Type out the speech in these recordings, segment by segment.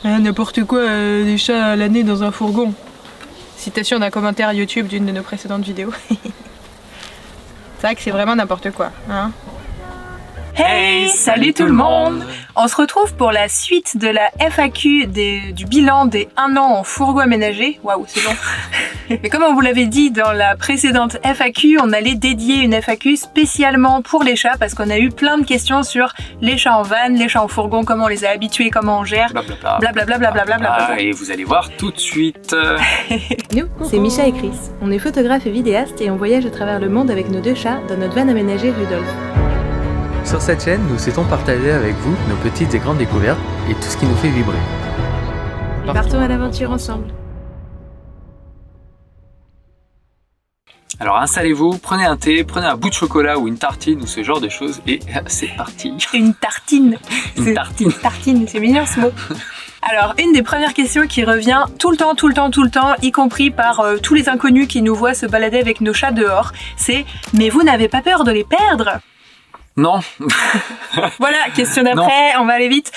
N'importe quoi, des chats à l'année dans un fourgon. Citation d'un commentaire YouTube d'une de nos précédentes vidéos. C'est vrai que c'est vraiment n'importe quoi, hein. Hey, salut tout le monde! On se retrouve pour la suite de la FAQ du bilan des 1 an en fourgon aménagé. Waouh, c'est long! Mais comme on vous l'avait dit dans la précédente FAQ, on allait dédier une FAQ spécialement pour les chats parce qu'on a eu plein de questions sur les chats en van, les chats en fourgon, comment on les a habitués, comment on gère, blablabla. Et vous allez voir tout de suite. Nous, c'est Micha et Chris. On est photographes et vidéastes et on voyage à travers le monde avec nos 2 chats dans notre van aménagé Rudolf. Sur cette chaîne, nous souhaitons partager avec vous nos petites et grandes découvertes et tout ce qui nous fait vibrer. Partons à l'aventure ensemble. Alors installez-vous, prenez un thé, prenez un bout de chocolat ou une tartine ou ce genre de choses et c'est parti. Une tartine. Une tartine. Tartine, c'est mignon ce mot. Alors, une des premières questions qui revient tout le temps, y compris par tous les inconnus qui nous voient se balader avec nos chats dehors, c'est « Mais vous n'avez pas peur de les perdre ?» Non. Voilà, question d'après, on va aller vite.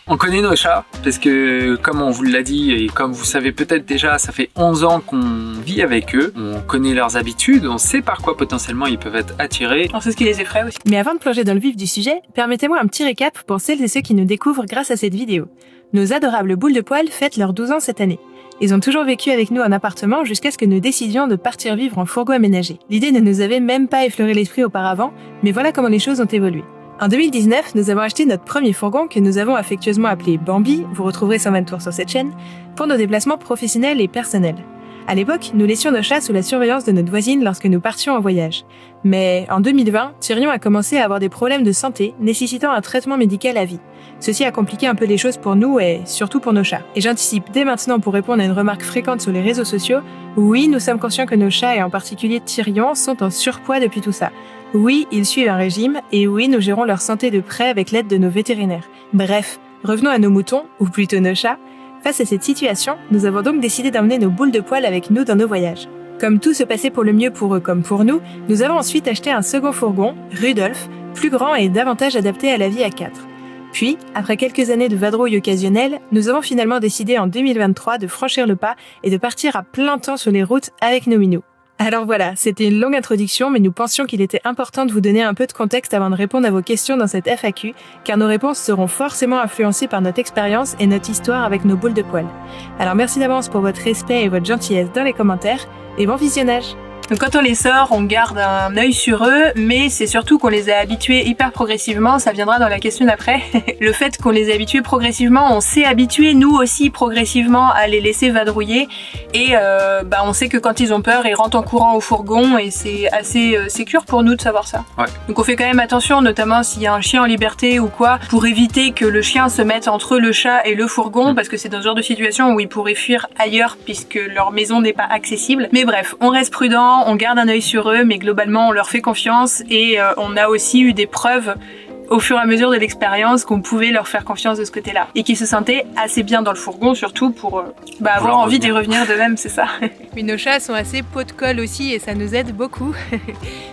On connaît nos chats parce que, comme on vous l'a dit et comme vous savez peut-être déjà, ça fait 11 ans qu'on vit avec eux. On connaît leurs habitudes, on sait par quoi potentiellement ils peuvent être attirés. On sait ce qui les effraie aussi. Mais avant de plonger dans le vif du sujet, permettez-moi un petit récap pour celles et ceux qui nous découvrent grâce à cette vidéo. Nos adorables boules de poil fêtent leurs 12 ans cette année. Ils ont toujours vécu avec nous en appartement jusqu'à ce que nous décidions de partir vivre en fourgon aménagé. L'idée ne nous avait même pas effleuré l'esprit auparavant, mais voilà comment les choses ont évolué. En 2019, nous avons acheté notre premier fourgon que nous avons affectueusement appelé Bambi, vous retrouverez son van tour sur cette chaîne, pour nos déplacements professionnels et personnels. À l'époque, nous laissions nos chats sous la surveillance de notre voisine lorsque nous partions en voyage. Mais en 2020, Tyrion a commencé à avoir des problèmes de santé nécessitant un traitement médical à vie. Ceci a compliqué un peu les choses pour nous et surtout pour nos chats. Et j'anticipe dès maintenant pour répondre à une remarque fréquente sur les réseaux sociaux, oui, nous sommes conscients que nos chats et en particulier Tyrion sont en surpoids depuis tout ça. Oui, ils suivent un régime et oui, nous gérons leur santé de près avec l'aide de nos vétérinaires. Bref, revenons à nos moutons, ou plutôt nos chats. Face à cette situation, nous avons donc décidé d'emmener nos boules de poil avec nous dans nos voyages. Comme tout se passait pour le mieux pour eux comme pour nous, nous avons ensuite acheté un second fourgon, Rudolf, plus grand et davantage adapté à la vie à 4. Puis, après quelques années de vadrouille occasionnelle, nous avons finalement décidé en 2023 de franchir le pas et de partir à plein temps sur les routes avec nos minous. Alors voilà, c'était une longue introduction, mais nous pensions qu'il était important de vous donner un peu de contexte avant de répondre à vos questions dans cette FAQ, car nos réponses seront forcément influencées par notre expérience et notre histoire avec nos boules de poil. Alors merci d'avance pour votre respect et votre gentillesse dans les commentaires, et bon visionnage! Donc quand on les sort, on garde un œil sur eux, mais c'est surtout qu'on les a habitués hyper progressivement, ça viendra dans la question d'après. Le fait qu'on les a habitués progressivement, on s'est habitués nous aussi progressivement à les laisser vadrouiller et on sait que quand ils ont peur, ils rentrent en courant au fourgon et c'est assez sécure pour nous de savoir ça. Ouais. Donc on fait quand même attention, notamment s'il y a un chien en liberté ou quoi, pour éviter que le chien se mette entre le chat et le fourgon, parce que c'est dans ce genre de situation où ils pourraient fuir ailleurs puisque leur maison n'est pas accessible. Mais bref, on reste prudent. On garde un œil sur eux, mais globalement, on leur fait confiance et on a aussi eu des preuves au fur et à mesure de l'expérience qu'on pouvait leur faire confiance de ce côté-là. Et qu'ils se sentaient assez bien dans le fourgon, surtout pour avoir envie d'y revenir d'eux-mêmes, c'est ça. Oui, nos chats sont assez pot de colle aussi et ça nous aide beaucoup.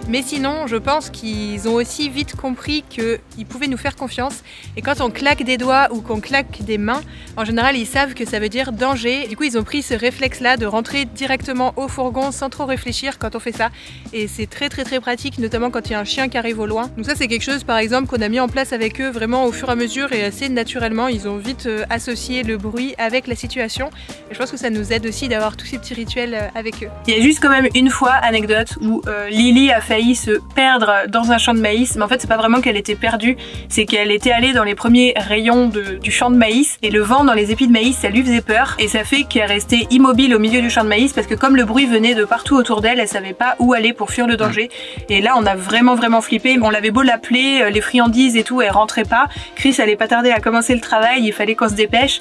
Mais sinon, je pense qu'ils ont aussi vite compris qu'ils pouvaient nous faire confiance. Et quand on claque des doigts ou qu'on claque des mains, en général, ils savent que ça veut dire danger. Du coup, ils ont pris ce réflexe-là de rentrer directement au fourgon sans trop réfléchir quand on fait ça. Et c'est très pratique, notamment quand il y a un chien qui arrive au loin. Donc ça, c'est quelque chose, par exemple, qu'on a mis en place avec eux vraiment au fur et à mesure et assez naturellement. Ils ont vite associé le bruit avec la situation. Et je pense que ça nous aide aussi d'avoir tous ces petits rituels avec eux. Il y a juste quand même une fois, anecdote, où Lily a failli se perdre dans un champ de maïs. Mais en fait, c'est pas vraiment qu'elle était perdue, c'est qu'elle était allée dans les premiers rayons du champ de maïs et le vent dans les épis de maïs, ça lui faisait peur. Et ça fait qu'elle restait immobile au milieu du champ de maïs parce que comme le bruit venait de partout autour d'elle, elle savait pas où aller pour fuir le danger. Et là, on a vraiment flippé. On l'avait beau l'appeler, les friandises et tout, elle rentrait pas. Chris allait pas tarder à commencer le travail, il fallait qu'on se dépêche.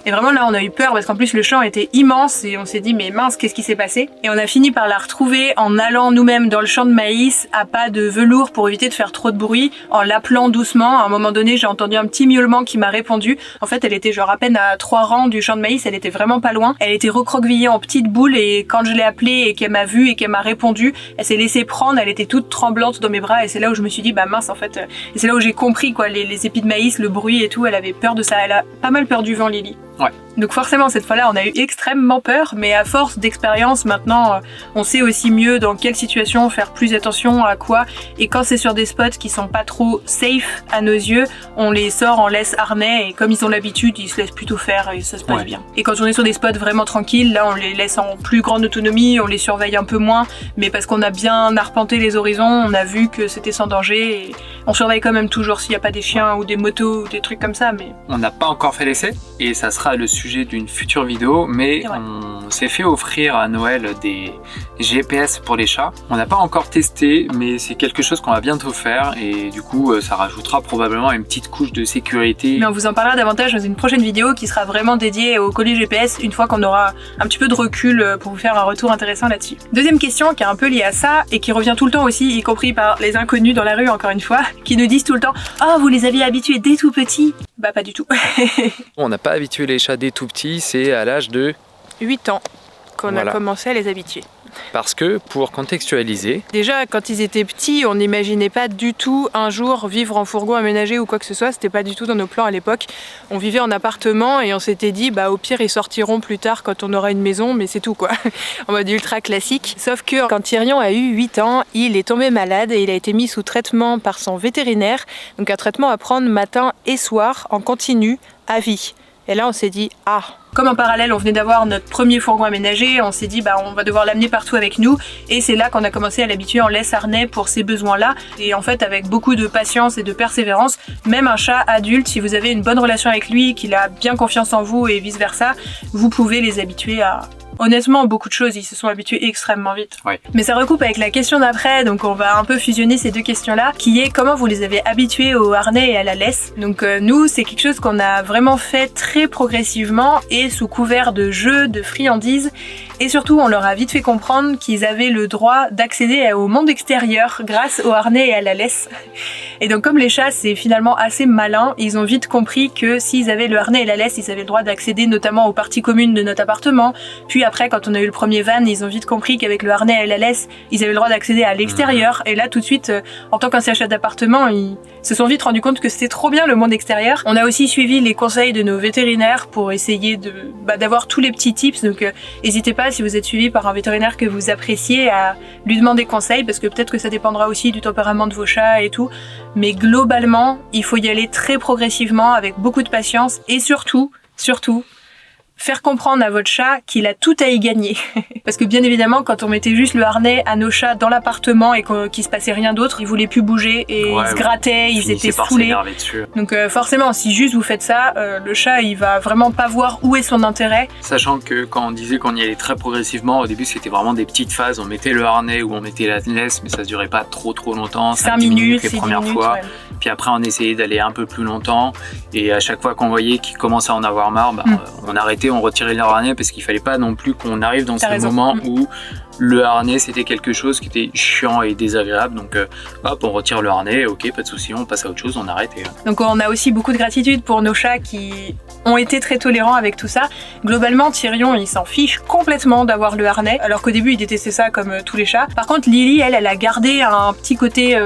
Et vraiment là, on a eu peur parce qu'en plus le champ était immense et on s'est dit mais mince, qu'est-ce qui s'est passé? Et on a fini par la retrouver en allant nous-mêmes dans le champ de maïs à pas de velours pour éviter de faire trop de bruit, en l'appelant doucement. À un moment donné, j'ai entendu un petit miaulement qui m'a répondu. En fait, elle était genre à peine à 3 rangs du champ de maïs, elle était vraiment pas loin. Elle était recroquevillée en petites boules et quand je l'ai appelée et qu'elle m'a vue et qu'elle m'a répondu, elle s'est laissée prendre, elle était toute tremblante dans mes bras et c'est là où je me suis dit bah mince en fait. Et c'est là où j'ai compris quoi, les épis de maïs, le bruit et tout, elle avait peur de ça. Elle a pas mal peur du vent, Lily. aussi. Ouais. Donc forcément, cette fois-là, on a eu extrêmement peur, mais à force d'expérience, maintenant, on sait aussi mieux dans quelle situation faire plus attention à quoi. Et quand c'est sur des spots qui sont pas trop safe à nos yeux, on les sort en laisse harnais et comme ils ont l'habitude, ils se laissent plutôt faire et ça se passe bien. Et quand on est sur des spots vraiment tranquilles, là, on les laisse en plus grande autonomie, on les surveille un peu moins, mais parce qu'on a bien arpenté les horizons, on a vu que c'était sans danger et on surveille quand même toujours s'il n'y a pas des chiens ou des motos ou des trucs comme ça. Mais on n'a pas encore fait l'essai et ça sera le sujet d'une future vidéo, mais on s'est fait offrir à Noël des GPS pour les chats. On n'a pas encore testé, mais c'est quelque chose qu'on va bientôt faire et du coup ça rajoutera probablement une petite couche de sécurité. Mais on vous en parlera davantage dans une prochaine vidéo qui sera vraiment dédiée au collier GPS une fois qu'on aura un petit peu de recul pour vous faire un retour intéressant là-dessus. Deuxième question qui est un peu liée à ça et qui revient tout le temps aussi, y compris par les inconnus dans la rue encore une fois, qui nous disent tout le temps « Oh, vous les aviez habitués dès tout petit ?» Bah pas du tout. On n'a pas habitué les chats dès tout petits, c'est à l'âge de 8 ans qu'on a commencé à les habituer. Parce que, pour contextualiser... Déjà, quand ils étaient petits, on n'imaginait pas du tout un jour vivre en fourgon aménagé ou quoi que ce soit. C'était pas du tout dans nos plans à l'époque. On vivait en appartement et on s'était dit, bah au pire, ils sortiront plus tard quand on aura une maison, mais c'est tout quoi. En mode ultra classique. Sauf que quand Tyrion a eu 8 ans, il est tombé malade et il a été mis sous traitement par son vétérinaire. Donc un traitement à prendre matin et soir en continu à vie. Et là, on s'est dit, ah. Comme en parallèle, on venait d'avoir notre premier fourgon aménagé, on s'est dit, bah, on va devoir l'amener partout avec nous. Et c'est là qu'on a commencé à l'habituer en laisse harnais pour ces besoins-là. Et en fait, avec beaucoup de patience et de persévérance, même un chat adulte, si vous avez une bonne relation avec lui, qu'il a bien confiance en vous et vice-versa, vous pouvez les habituer à... Honnêtement, beaucoup de choses, ils se sont habitués extrêmement vite. Ouais. Mais ça recoupe avec la question d'après, donc on va un peu fusionner ces deux questions-là, qui est comment vous les avez habitués au harnais et à la laisse. Donc nous, c'est quelque chose qu'on a vraiment fait très progressivement et sous couvert de jeux, de friandises. Et surtout, on leur a vite fait comprendre qu'ils avaient le droit d'accéder au monde extérieur grâce au harnais et à la laisse. Et donc comme les chats, c'est finalement assez malin, ils ont vite compris que s'ils avaient le harnais et la laisse, ils avaient le droit d'accéder notamment aux parties communes de notre appartement. Puis après, quand on a eu le premier van, ils ont vite compris qu'avec le harnais et la laisse, ils avaient le droit d'accéder à l'extérieur. Et là, tout de suite, en tant qu'ancien chat d'appartement, ils se sont vite rendus compte que c'était trop bien le monde extérieur. On a aussi suivi les conseils de nos vétérinaires pour essayer d'avoir tous les petits tips. Donc n'hésitez pas, si vous êtes suivi par un vétérinaire que vous appréciez, à lui demander conseil, parce que peut-être que ça dépendra aussi du tempérament de vos chats et tout. Mais globalement, il faut y aller très progressivement, avec beaucoup de patience et surtout, faire comprendre à votre chat qu'il a tout à y gagner. Parce que bien évidemment, quand on mettait juste le harnais à nos chats dans l'appartement et qu'il se passait rien d'autre, ils voulaient plus bouger et ils se grattaient, ils étaient saoulés. Donc forcément, si juste vous faites ça, le chat il va vraiment pas voir où est son intérêt. Sachant que quand on disait qu'on y allait très progressivement, au début c'était vraiment des petites phases, on mettait le harnais ou on mettait la laisse, mais ça durait pas trop longtemps, 5 minutes les premières fois. Ouais. Puis après on essayait d'aller un peu plus longtemps et à chaque fois qu'on voyait qu'il commençait à en avoir marre, on arrêtait, on retirait le harnais parce qu'il fallait pas non plus qu'on arrive dans ces moments où le harnais c'était quelque chose qui était chiant et désagréable, donc hop on retire le harnais, ok pas de souci, on passe à autre chose, on arrête. Donc on a aussi beaucoup de gratitude pour nos chats qui ont été très tolérants avec tout ça. Globalement Tyrion il s'en fiche complètement d'avoir le harnais, alors qu'au début il détestait ça comme tous les chats. Par contre Lily elle a gardé un petit côté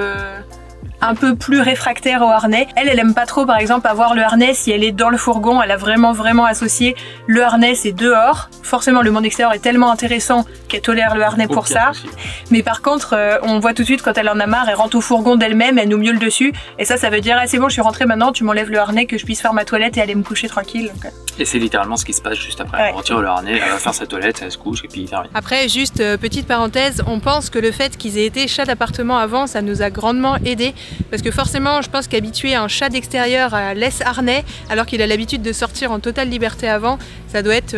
un peu plus réfractaire au harnais. Elle aime pas trop par exemple avoir le harnais si elle est dans le fourgon. Elle a vraiment associé le harnais c'est dehors. Forcément le monde extérieur est tellement intéressant qu'elle tolère le harnais pour ça. Mais par contre on voit tout de suite quand elle en a marre, elle rentre au fourgon d'elle-même, elle nous miaule dessus et ça veut dire c'est bon je suis rentrée maintenant, tu m'enlèves le harnais que je puisse faire ma toilette et aller me coucher tranquille. Donc, Et c'est littéralement ce qui se passe juste après. Elle retire le harnais, elle va faire sa toilette, elle se couche et puis il termine. Après juste petite parenthèse, on pense que le fait qu'ils aient été chats d'appartement avant ça nous a grandement aidé. Parce que forcément, je pense qu'habituer un chat d'extérieur à laisse harnais, alors qu'il a l'habitude de sortir en totale liberté avant, ça doit être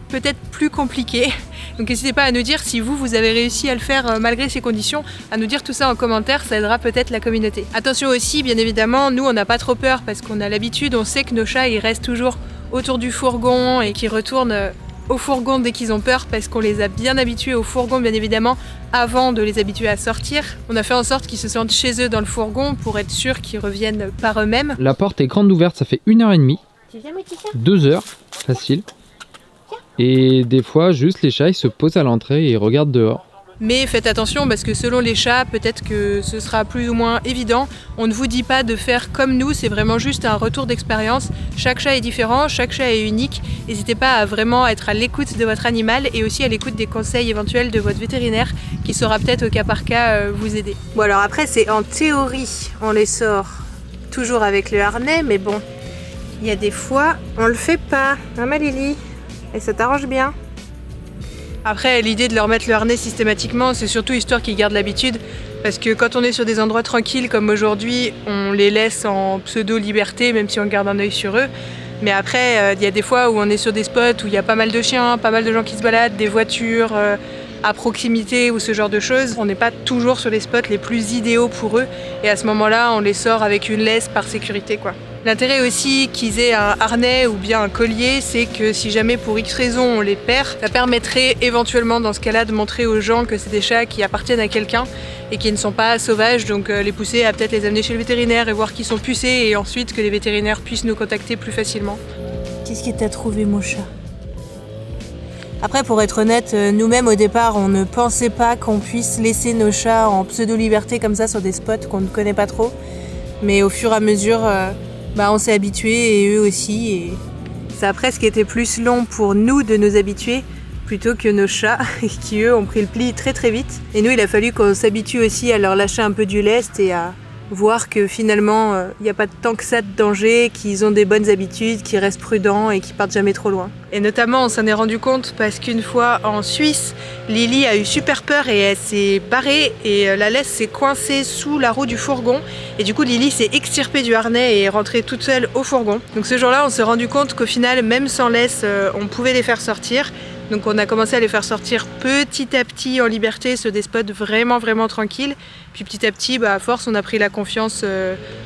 peut-être plus compliqué. Donc n'hésitez pas à nous dire si vous avez réussi à le faire malgré ces conditions, à nous dire tout ça en commentaire, ça aidera peut-être la communauté. Attention aussi, bien évidemment, nous on n'a pas trop peur parce qu'on a l'habitude, on sait que nos chats ils restent toujours autour du fourgon et qu'ils retournent au fourgon dès qu'ils ont peur parce qu'on les a bien habitués au fourgon bien évidemment avant de les habituer à sortir. On a fait en sorte qu'ils se sentent chez eux dans le fourgon pour être sûr qu'ils reviennent par eux-mêmes. La porte est grande ouverte, ça fait 1h30, 2 heures, facile. Et des fois juste les chats ils se posent à l'entrée et ils regardent dehors. Mais faites attention parce que selon les chats, peut-être que ce sera plus ou moins évident. On ne vous dit pas de faire comme nous, c'est vraiment juste un retour d'expérience. Chaque chat est différent, chaque chat est unique. N'hésitez pas à vraiment être à l'écoute de votre animal et aussi à l'écoute des conseils éventuels de votre vétérinaire qui saura peut-être au cas par cas vous aider. Bon alors après c'est en théorie, on les sort toujours avec le harnais, mais bon, il y a des fois on le fait pas, hein ma Lily? Et ça t'arrange bien? Après, l'idée de leur mettre le harnais systématiquement, c'est surtout histoire qu'ils gardent l'habitude. Parce que quand on est sur des endroits tranquilles comme aujourd'hui, on les laisse en pseudo-liberté, même si on garde un œil sur eux. Mais après, il y a des fois où on est sur des spots où il y a pas mal de chiens, pas mal de gens qui se baladent, des voitures à proximité ou ce genre de choses. On n'est pas toujours sur les spots les plus idéaux pour eux. Et à ce moment-là, on les sort avec une laisse par sécurité, quoi. L'intérêt aussi qu'ils aient un harnais ou bien un collier, c'est que si jamais pour X raison on les perd, ça permettrait éventuellement dans ce cas-là de montrer aux gens que c'est des chats qui appartiennent à quelqu'un et qui ne sont pas sauvages, donc les pousser à peut-être les amener chez le vétérinaire et voir qu'ils sont pucés et ensuite que les vétérinaires puissent nous contacter plus facilement. Qu'est-ce que t'as trouvé mon chat? Après, pour être honnête, nous-mêmes au départ, on ne pensait pas qu'on puisse laisser nos chats en pseudo-liberté comme ça sur des spots qu'on ne connaît pas trop. Mais au fur et à mesure, on s'est habitué et eux aussi. Et ça a presque été plus long pour nous de nous habituer plutôt que nos chats qui eux ont pris le pli très très vite. Et nous, il a fallu qu'on s'habitue aussi à leur lâcher un peu du lest et à voir que finalement, il n'y a pas tant que ça de danger, qu'ils ont des bonnes habitudes, qu'ils restent prudents et qu'ils partent jamais trop loin. Et notamment, on s'en est rendu compte parce qu'une fois en Suisse, Lily a eu super peur et elle s'est barrée et la laisse s'est coincée sous la roue du fourgon. Et du coup, Lily s'est extirpée du harnais et est rentrée toute seule au fourgon. Donc ce jour-là, on s'est rendu compte qu'au final, même sans laisse, on pouvait les faire sortir. Donc on a commencé à les faire sortir petit à petit en liberté sur des spots vraiment tranquilles. Puis petit à petit, à force, on a pris la confiance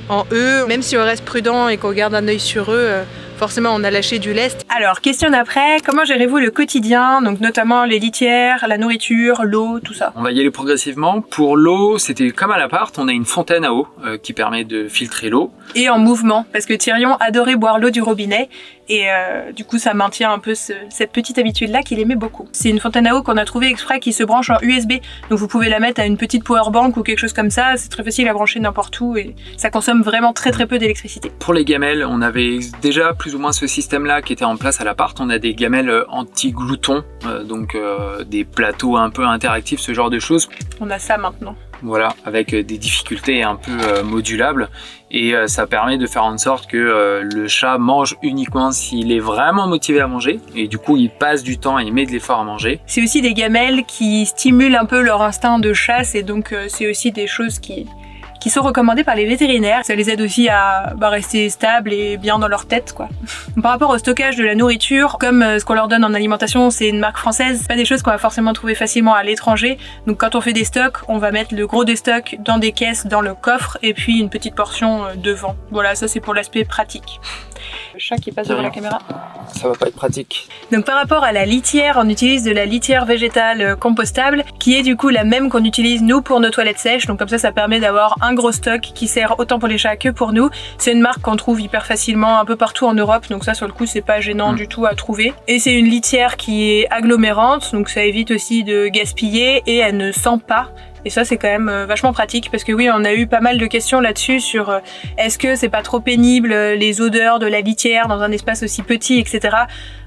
en eux. Même si on reste prudent et qu'on garde un œil sur eux, forcément on a lâché du lest. Alors, question d'après, comment gérez-vous le quotidien? Donc notamment les litières, la nourriture, l'eau, tout ça. On va y aller progressivement. Pour l'eau, c'était comme à l'appart, on a une fontaine à eau qui permet de filtrer l'eau. Et en mouvement, parce que Tyrion adorait boire l'eau du robinet. Et du coup, ça maintient un peu cette petite habitude-là qu'il aimait beaucoup. C'est une fontaine à eau qu'on a trouvée exprès qui se branche en USB. Donc vous pouvez la mettre à une petite powerbank ou quelque chose comme ça. C'est très facile à brancher n'importe où et ça consomme vraiment très peu d'électricité. Pour les gamelles, on avait déjà plus ou moins ce système-là qui était en place à l'appart. On a des gamelles anti-gloutons, donc des plateaux un peu interactifs, ce genre de choses. On a ça maintenant. Voilà, avec des difficultés un peu modulables et ça permet de faire en sorte que le chat mange uniquement s'il est vraiment motivé à manger et du coup il passe du temps et il met de l'effort à manger. C'est aussi des gamelles qui stimulent un peu leur instinct de chasse et donc c'est aussi des choses qui sont recommandées par les vétérinaires. Ça les aide aussi à rester stables et bien dans leur tête, quoi. Par rapport au stockage de la nourriture, comme ce qu'on leur donne en alimentation, c'est une marque française, c'est pas des choses qu'on va forcément trouver facilement à l'étranger. Donc quand on fait des stocks, on va mettre le gros des stocks dans des caisses, dans le coffre, et puis une petite portion devant. Voilà, ça c'est pour l'aspect pratique. Le chat qui passe devant la caméra. Ça va pas être pratique. Donc par rapport à la litière, on utilise de la litière végétale compostable, qui est du coup la même qu'on utilise nous pour nos toilettes sèches. Donc comme ça permet d'avoir un gros stock qui sert autant pour les chats que pour nous. C'est une marque qu'on trouve hyper facilement un peu partout en Europe, donc ça sur le coup c'est pas gênant du tout à trouver. Et c'est une litière qui est agglomérante, donc ça évite aussi de gaspiller et elle ne sent pas. Et ça c'est quand même vachement pratique parce que oui, on a eu pas mal de questions là-dessus sur est-ce que c'est pas trop pénible les odeurs de la litière dans un espace aussi petit, etc.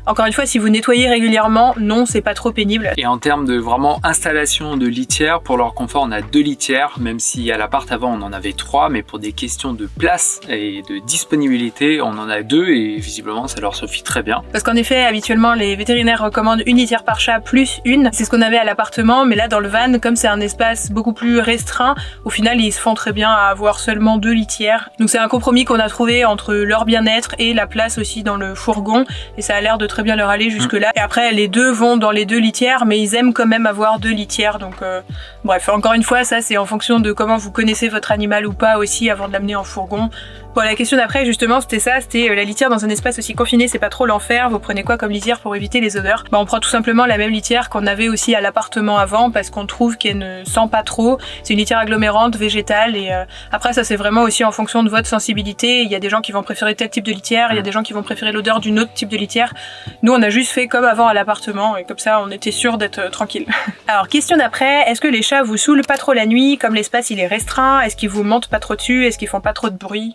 Encore une fois, si vous nettoyez régulièrement, non, c'est pas trop pénible. Et en termes de vraiment installation de litière, pour leur confort, on a 2 litières, même si à l'appart avant on en avait 3, mais pour des questions de place et de disponibilité, on en a 2 et visiblement ça leur suffit très bien. Parce qu'en effet, habituellement, les vétérinaires recommandent une litière par chat plus une. C'est ce qu'on avait à l'appartement, mais là dans le van, comme c'est un espace beaucoup plus restreint, au final ils se font très bien à avoir seulement 2 litières. Donc c'est un compromis qu'on a trouvé entre leur bien-être et la place aussi dans le fourgon, et ça a l'air de très bien leur aller jusque là. Et après les deux vont dans les 2 litières, mais ils aiment quand même avoir 2 litières, donc bref, encore une fois, ça c'est en fonction de comment vous connaissez votre animal ou pas aussi avant de l'amener en fourgon. Bon, la question d'après, justement, c'était la litière dans un espace aussi confiné, c'est pas trop l'enfer. Vous prenez quoi comme litière pour éviter les odeurs? Bah, on prend tout simplement la même litière qu'on avait aussi à l'appartement avant, parce qu'on trouve qu'elle ne sent pas trop. C'est une litière agglomérante, végétale, et après ça c'est vraiment aussi en fonction de votre sensibilité. Il y a des gens qui vont préférer tel type de litière, il y a des gens qui vont préférer l'odeur d'une autre type de litière. Nous, on a juste fait comme avant à l'appartement, et comme ça, on était sûr d'être tranquille. Alors, question d'après, est-ce que les chats vous saoulent pas trop la nuit, comme l'espace il est restreint? Est-ce qu'ils vous montent pas trop dessus? Est-ce qu'ils font pas trop de bruit?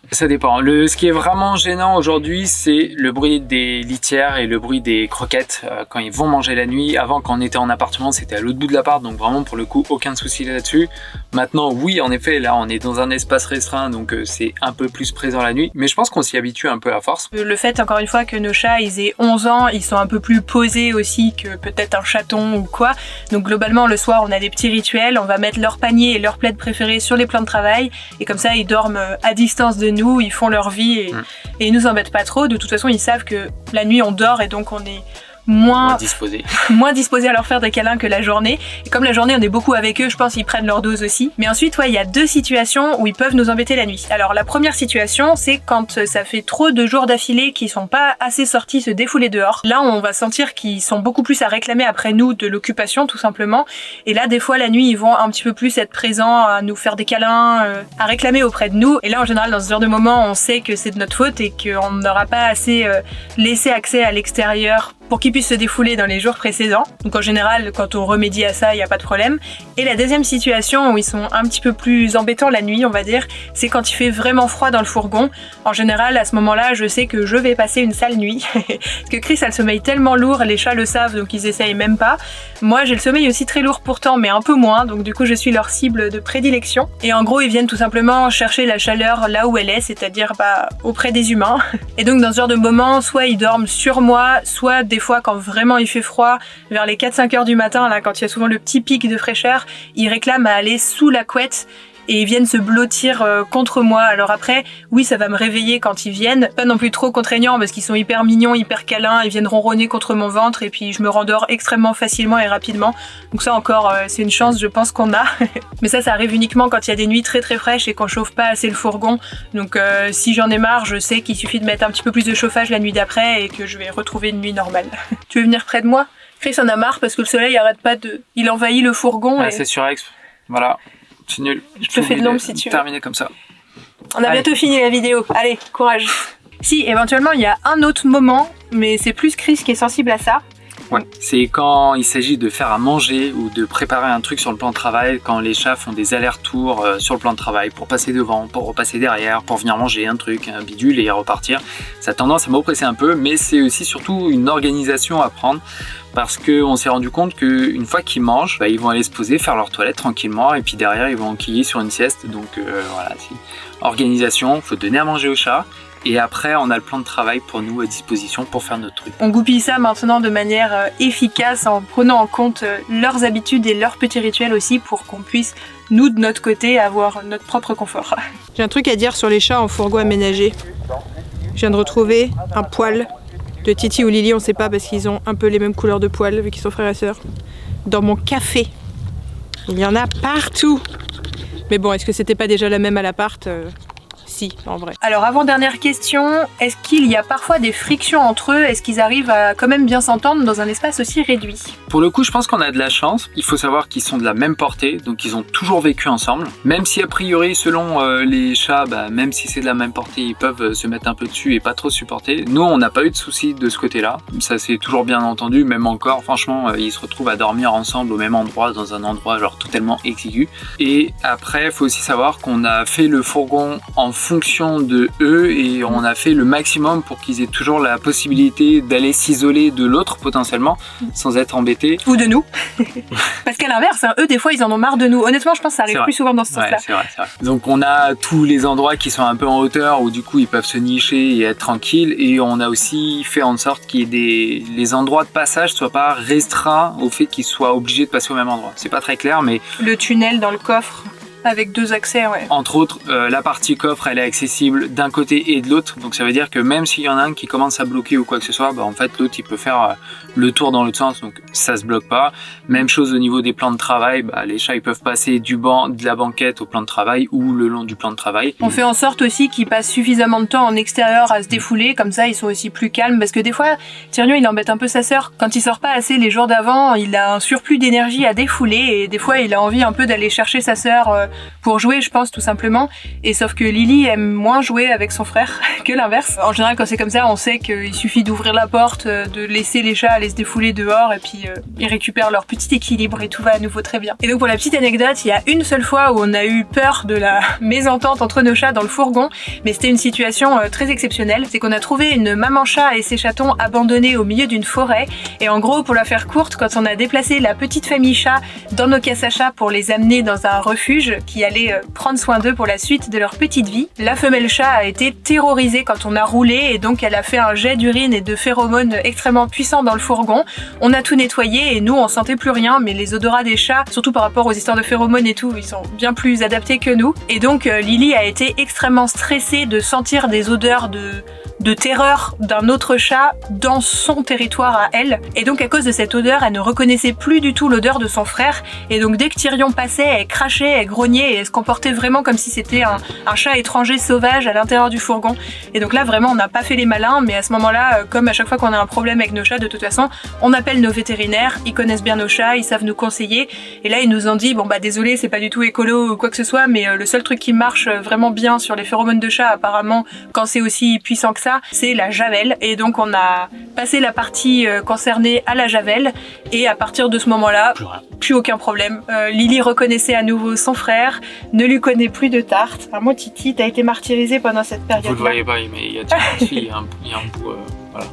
Ça dépend. Ce qui est vraiment gênant aujourd'hui, c'est le bruit des litières et le bruit des croquettes quand ils vont manger la nuit. Avant, quand on était en appartement, c'était à l'autre bout de l'appart, donc vraiment pour le coup, aucun souci là-dessus. Maintenant, oui, en effet, là, on est dans un espace restreint, donc c'est un peu plus présent la nuit. Mais je pense qu'on s'y habitue un peu à force. Le fait, encore une fois, que nos chats, ils aient 11 ans, ils sont un peu plus posés aussi que peut-être un chaton ou quoi. Donc globalement, le soir, on a des petits rituels. On va mettre leur panier et leur plaid préféré sur les plans de travail. Et comme ça, ils dorment à distance de nous, ils font leur vie et ils nous embêtent pas trop. De toute façon, ils savent que la nuit, on dort et donc on est moins disposé à leur faire des câlins que la journée. Et comme la journée, on est beaucoup avec eux, je pense qu'ils prennent leur dose aussi. Mais ensuite, il y a 2 situations où ils peuvent nous embêter la nuit. Alors, la première situation, c'est quand ça fait trop de jours d'affilée qu'ils sont pas assez sortis se défouler dehors. Là, on va sentir qu'ils sont beaucoup plus à réclamer après nous de l'occupation, tout simplement. Et là, des fois, la nuit, ils vont un petit peu plus être présents, à nous faire des câlins, à réclamer auprès de nous. Et là, en général, dans ce genre de moment, on sait que c'est de notre faute et qu'on n'aura pas assez laissé accès à l'extérieur pour qu'ils puissent se défouler dans les jours précédents. Donc en général, quand on remédie à ça, il n'y a pas de problème. Et la deuxième situation où ils sont un petit peu plus embêtants la nuit, on va dire, c'est quand il fait vraiment froid dans le fourgon. En général, à ce moment-là, je sais que je vais passer une sale nuit. Parce que Chris a le sommeil tellement lourd, les chats le savent, donc ils essayent même pas. Moi, j'ai le sommeil aussi très lourd pourtant, mais un peu moins, donc du coup, je suis leur cible de prédilection. Et en gros, ils viennent tout simplement chercher la chaleur là où elle est, c'est-à-dire auprès des humains. Et donc, dans ce genre de moment, soit ils dorment sur moi, soit des fois, quand vraiment il fait froid, vers les 4-5 heures du matin, là, quand il y a souvent le petit pic de fraîcheur, ils réclament à aller sous la couette et ils viennent se blottir contre moi. Alors après, oui, ça va me réveiller quand ils viennent, pas non plus trop contraignant parce qu'ils sont hyper mignons, hyper câlins, ils viennent ronronner contre mon ventre et puis je me rendors extrêmement facilement et rapidement. Donc ça encore, c'est une chance, je pense qu'on a. Mais ça arrive uniquement quand il y a des nuits très très fraîches et qu'on chauffe pas assez le fourgon. Donc si j'en ai marre, je sais qu'il suffit de mettre un petit peu plus de chauffage la nuit d'après et que je vais retrouver une nuit normale. Tu veux venir près de moi? Chris en a marre parce que le soleil arrête pas il envahit le fourgon. C'est surex, voilà. C'est nul. Je te fais de l'ombre si tu veux. Terminer comme ça. On a bientôt fini la vidéo. Allez, courage. Si, éventuellement, il y a un autre moment, mais c'est plus Chris qui est sensible à ça. Ouais, c'est quand il s'agit de faire à manger ou de préparer un truc sur le plan de travail, quand les chats font des allers-retours sur le plan de travail pour passer devant, pour repasser derrière, pour venir manger un truc, un bidule et repartir. Ça a tendance à m'oppresser un peu, mais c'est aussi surtout une organisation à prendre parce qu'on s'est rendu compte qu'une fois qu'ils mangent, ils vont aller se poser, faire leur toilette tranquillement et puis derrière ils vont enquiller sur une sieste. Donc voilà, c'est organisation, il faut donner à manger aux chats. Et après, on a le plan de travail pour nous à disposition pour faire notre truc. On goupille ça maintenant de manière efficace en prenant en compte leurs habitudes et leurs petits rituels aussi pour qu'on puisse, nous, de notre côté, avoir notre propre confort. J'ai un truc à dire sur les chats en fourgon aménagé. Je viens de retrouver un poil de Titi ou Lily, on sait pas parce qu'ils ont un peu les mêmes couleurs de poils vu qu'ils sont frères et sœurs. Dans mon café. Il y en a partout. Mais bon, est-ce que c'était pas déjà la même à l'appart ? Si, en vrai. Alors avant-dernière question, est-ce qu'il y a parfois des frictions entre eux? Est-ce qu'ils arrivent à quand même bien s'entendre dans un espace aussi réduit? Pour le coup, je pense qu'on a de la chance. Il faut savoir qu'ils sont de la même portée, donc ils ont toujours vécu ensemble. Même si a priori, selon les chats, même si c'est de la même portée, ils peuvent se mettre un peu dessus et pas trop supporter. Nous, on n'a pas eu de soucis de ce côté-là. Ça s'est toujours bien entendu, même encore. Franchement, ils se retrouvent à dormir ensemble au même endroit, dans un endroit genre totalement exigu. Et après, il faut aussi savoir qu'on a fait le fourgon en fonction de eux et on a fait le maximum pour qu'ils aient toujours la possibilité d'aller s'isoler de l'autre potentiellement sans être embêtés. Ou de nous. Parce qu'à l'inverse, eux des fois ils en ont marre de nous. Honnêtement, je pense que ça arrive plus souvent dans ce sens-là. Ouais, c'est vrai. Donc on a tous les endroits qui sont un peu en hauteur où du coup ils peuvent se nicher et être tranquilles et on a aussi fait en sorte qu'il y ait les endroits de passage soient pas restreints au fait qu'ils soient obligés de passer au même endroit. C'est pas très clair mais... Le tunnel dans le coffre Avec 2 accès, ouais. Entre autres, la partie coffre, elle est accessible d'un côté et de l'autre. Donc ça veut dire que même s'il y en a un qui commence à bloquer ou quoi que ce soit, en fait l'autre il peut faire le tour dans l'autre sens. Donc ça se bloque pas. Même chose au niveau des plans de travail. Les chats ils peuvent passer de la banquette au plan de travail ou le long du plan de travail. On fait en sorte aussi qu'ils passent suffisamment de temps en extérieur à se défouler. Comme ça ils sont aussi plus calmes. Parce que des fois, Tyrion il embête un peu sa sœur. Quand il sort pas assez les jours d'avant, il a un surplus d'énergie à défouler. Et des fois il a envie un peu d'aller chercher sa sœur pour jouer, je pense, tout simplement. Et sauf que Lily aime moins jouer avec son frère que l'inverse. En général, quand c'est comme ça, on sait qu'il suffit d'ouvrir la porte, de laisser les chats aller se défouler dehors et puis ils récupèrent leur petit équilibre et tout va à nouveau très bien. Et donc pour la petite anecdote, il y a une seule fois où on a eu peur de la mésentente entre nos chats dans le fourgon, mais c'était une situation très exceptionnelle. C'est qu'on a trouvé une maman chat et ses chatons abandonnés au milieu d'une forêt et en gros, pour la faire courte, quand on a déplacé la petite famille chat dans nos caisses à chat pour les amener dans un refuge qui allait prendre soin d'eux pour la suite de leur petite vie, la femelle chat a été terrorisée quand on a roulé et donc elle a fait un jet d'urine et de phéromones extrêmement puissant dans le fourgon. On a tout nettoyé et nous on sentait plus rien, mais les odorats des chats, surtout par rapport aux histoires de phéromones et tout, ils sont bien plus adaptés que nous. Et donc Lily a été extrêmement stressée de sentir des odeurs de terreur d'un autre chat dans son territoire à elle. Et donc à cause de cette odeur, elle ne reconnaissait plus du tout l'odeur de son frère. Et donc dès que Tyrion passait, elle crachait, elle grognait et elle se comportait vraiment comme si c'était un chat étranger sauvage à l'intérieur du fourgon. Et donc là vraiment on n'a pas fait les malins, mais à ce moment-là, comme à chaque fois qu'on a un problème avec nos chats, de toute façon, on appelle nos vétérinaires, ils connaissent bien nos chats, ils savent nous conseiller. Et là ils nous ont dit, désolé, c'est pas du tout écolo ou quoi que ce soit, mais le seul truc qui marche vraiment bien sur les phéromones de chat apparemment, quand c'est aussi puissant que ça, c'est la javel. Et donc on a passé la partie concernée à la javel et à partir de ce moment-là, plus aucun problème. Lily reconnaissait à nouveau son frère, ne lui connaît plus de tarte. Moi Titi, t'as été martyrisée pendant cette période-là. Vous le voyez pas, mais il y a il y a un bout... Voilà.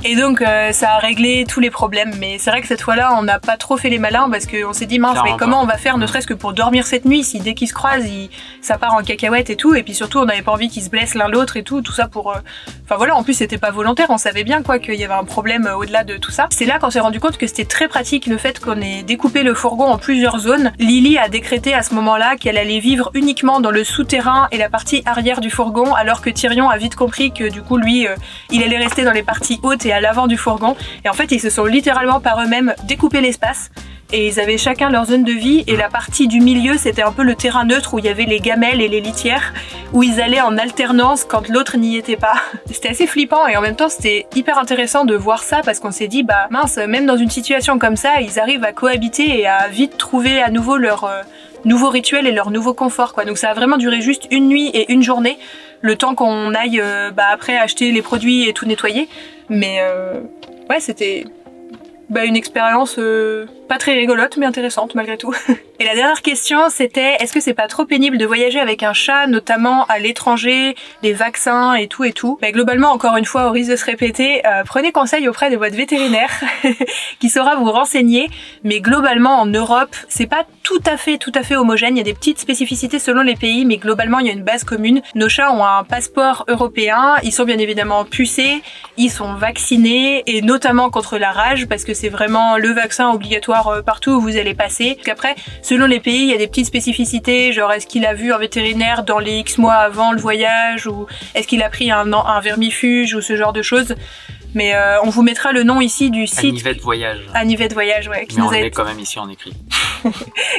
Et donc ça a réglé tous les problèmes, mais c'est vrai que cette fois-là on n'a pas trop fait les malins parce qu'on s'est dit mince, mais comment on va faire ne serait-ce que pour dormir cette nuit si dès qu'ils se croisent ça part en cacahuète et tout, et puis surtout on n'avait pas envie qu'ils se blessent l'un l'autre et tout ça pour... Enfin voilà, en plus c'était pas volontaire, on savait bien qu'il y avait un problème au-delà de tout ça. C'est là qu'on s'est rendu compte que c'était très pratique le fait qu'on ait découpé le fourgon en plusieurs zones. Lily a décrété à ce moment-là qu'elle allait vivre uniquement dans le souterrain et la partie arrière du fourgon, alors que Tyrion a vite compris que du coup lui il allait rester dans les parties hautes et à l'avant du fourgon. Et en fait ils se sont littéralement par eux-mêmes découpé l'espace et ils avaient chacun leur zone de vie, et la partie du milieu c'était un peu le terrain neutre où il y avait les gamelles et les litières où ils allaient en alternance quand l'autre n'y était pas. C'était assez flippant et en même temps c'était hyper intéressant de voir ça parce qu'on s'est dit mince, même dans une situation comme ça ils arrivent à cohabiter et à vite trouver à nouveau leur nouveau rituel et leur nouveau confort quoi. Donc ça a vraiment duré juste une nuit et une journée, le temps qu'on aille après acheter les produits et tout nettoyer. Mais ouais, c'était une expérience pas très rigolote mais intéressante malgré tout. Et la dernière question c'était, est-ce que c'est pas trop pénible de voyager avec un chat, notamment à l'étranger, les vaccins et tout globalement, encore une fois, au risque de se répéter, prenez conseil auprès de votre vétérinaire qui saura vous renseigner, mais globalement en Europe c'est pas tout à fait homogène, il y a des petites spécificités selon les pays, mais globalement il y a une base commune. Nos chats ont un passeport européen, ils sont bien évidemment pucés, ils sont vaccinés et notamment contre la rage parce que c'est vraiment le vaccin obligatoire partout où vous allez passer. Après, selon les pays, il y a des petites spécificités, genre est-ce qu'il a vu un vétérinaire dans les X mois avant le voyage, ou est-ce qu'il a pris un vermifuge ou ce genre de choses. Mais on vous mettra le nom ici du site. Anivet de voyage. Anivet de voyage, ouais. Mais on le met quand même ici en écrit.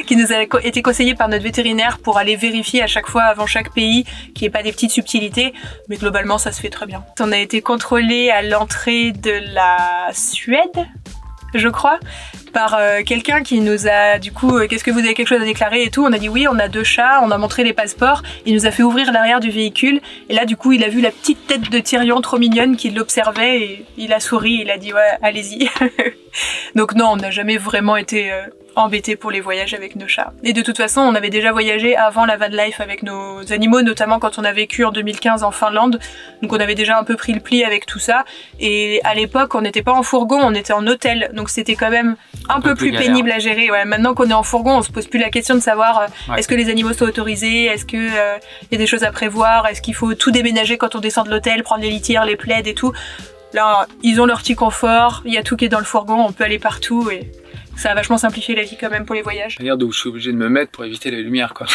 Qui nous a été conseillé par notre vétérinaire pour aller vérifier à chaque fois avant chaque pays qu'il n'y ait pas des petites subtilités. Mais globalement, ça se fait très bien. On a été contrôlé à l'entrée de la Suède, je crois, par quelqu'un qui nous a du coup qu'est-ce que vous avez quelque chose à déclarer et tout. On a dit oui, on a 2 chats, on a montré les passeports, il nous a fait ouvrir l'arrière du véhicule et là du coup il a vu la petite tête de Tyrion trop mignonne qui l'observait et il a souri, il a dit ouais allez-y. Donc non, on n'a jamais vraiment été embêtés pour les voyages avec nos chats. Et de toute façon, on avait déjà voyagé avant la van life avec nos animaux, notamment quand on a vécu en 2015 en Finlande. Donc on avait déjà un peu pris le pli avec tout ça. Et à l'époque, on n'était pas en fourgon, on était en hôtel. Donc c'était quand même un peu plus pénible à gérer. Ouais, maintenant qu'on est en fourgon, on se pose plus la question de savoir est-ce que les animaux sont autorisés, est-ce que y a des choses à prévoir, est-ce qu'il faut tout déménager quand on descend de l'hôtel, prendre les litières, les plaids et tout. Là, ils ont leur petit confort, il y a tout qui est dans le fourgon, on peut aller partout et Ça a vachement simplifié la vie quand même pour les voyages. Regarde où je suis obligé de me mettre pour éviter la lumière, quoi.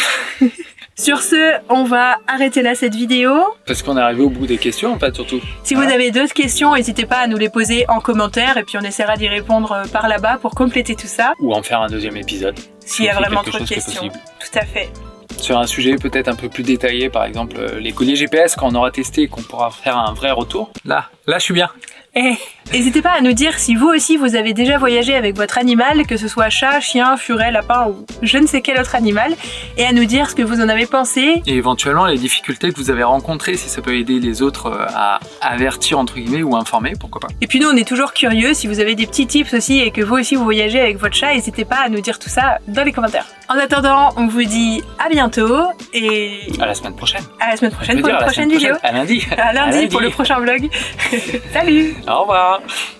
Sur ce, on va arrêter là cette vidéo. Parce qu'on est arrivé au bout des questions, en fait, surtout. Si vous avez d'autres questions, n'hésitez pas à nous les poser en commentaire et puis on essaiera d'y répondre par là-bas pour compléter tout ça. Ou en faire un deuxième épisode. S'il y a vraiment trop de questions. Tout à fait. Sur un sujet peut-être un peu plus détaillé, par exemple les colliers GPS, quand on aura testé et qu'on pourra faire un vrai retour. Là, je suis bien. Et n'hésitez pas à nous dire si vous aussi vous avez déjà voyagé avec votre animal, que ce soit chat, chien, furet, lapin ou je ne sais quel autre animal, et à nous dire ce que vous en avez pensé. Et éventuellement les difficultés que vous avez rencontrées, si ça peut aider les autres à avertir entre guillemets ou informer, pourquoi pas. Et puis nous on est toujours curieux, si vous avez des petits tips aussi et que vous aussi vous voyagez avec votre chat, n'hésitez pas à nous dire tout ça dans les commentaires. En attendant, on vous dit à bientôt et... à la semaine prochaine. À la semaine prochaine pour une prochaine vidéo. À lundi. À lundi pour le prochain vlog. Salut. Au revoir.